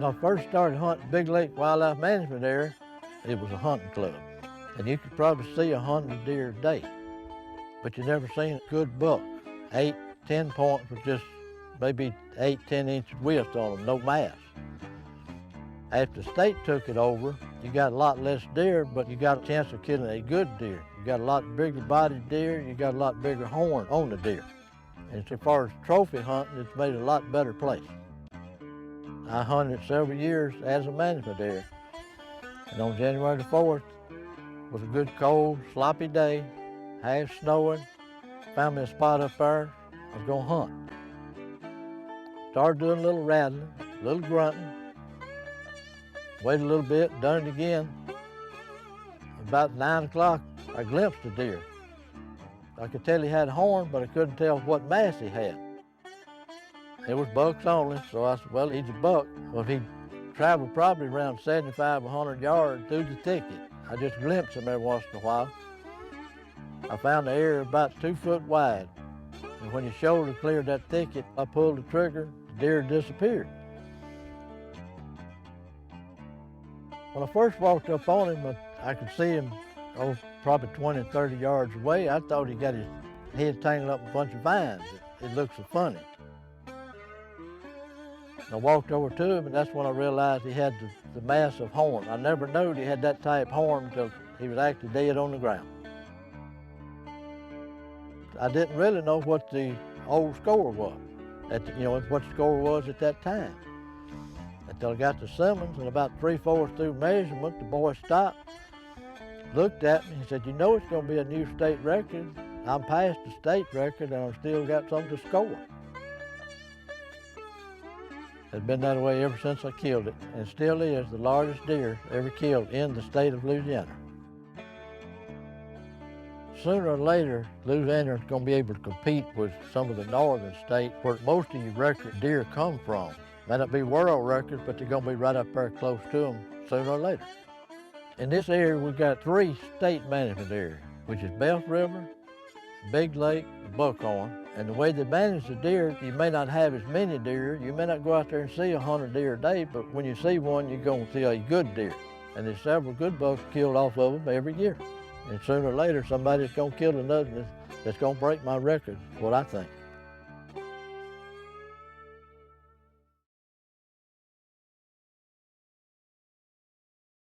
I first started hunting Big Lake Wildlife Management Area, it was a hunting club. And you could probably see 100 deer a day, but you never seen a good buck. 8, 10 points with just maybe 8, 10 inches width on them, no mass. After the state took it over, you got a lot less deer, but you got a chance of killing a good deer. You got a lot bigger bodied deer, you got a lot bigger horn on the deer. And as far as trophy hunting, it's made a lot better place. I hunted several years as a management area. And on January the 4th, was a good cold, sloppy day, half snowing, found me a spot up there, I was gonna hunt. Started doing a little rattling, a little grunting, waited a little bit, done it again. About 9 o'clock, I glimpsed a deer. I could tell he had a horn, but I couldn't tell what mass he had. It was bucks only, so I said, well, he's a buck. Well, he traveled probably around 75, 100 yards through the thicket. I just glimpsed him every once in a while. I found the area about 2 foot wide. And when his shoulder cleared that thicket, I pulled the trigger, the deer disappeared. When I first walked up on him, I could see him, probably 20, 30 yards away. I thought he got his head tangled up in a bunch of vines. It looked so funny. I walked over to him, and that's when I realized he had the massive horn. I never knew he had that type horn until he was actually dead on the ground. I didn't really know what the old score was, what the score was at that time. Until I got to Simmons, and about 3/4 through measurement, the boy stopped, looked at me, and said, you know it's going to be a new state record. I'm past the state record, and I've still got something to score. It's been that way ever since I killed it, and still is the largest deer ever killed in the state of Louisiana. Sooner or later, Louisiana is going to be able to compete with some of the northern states where most of your record deer come from. May not be world records, but they're going to be right up there close to them sooner or later. In this area, we've got 3 state management areas, which is Belf River, Big Lake, and Buckhorn. And the way they manage the deer, you may not have as many deer. You may not go out there and see 100 deer a day, but when you see one, you're going to see a good deer. And there's several good bucks killed off of them every year. And sooner or later, somebody's going to kill another that's going to break my record, is what I think.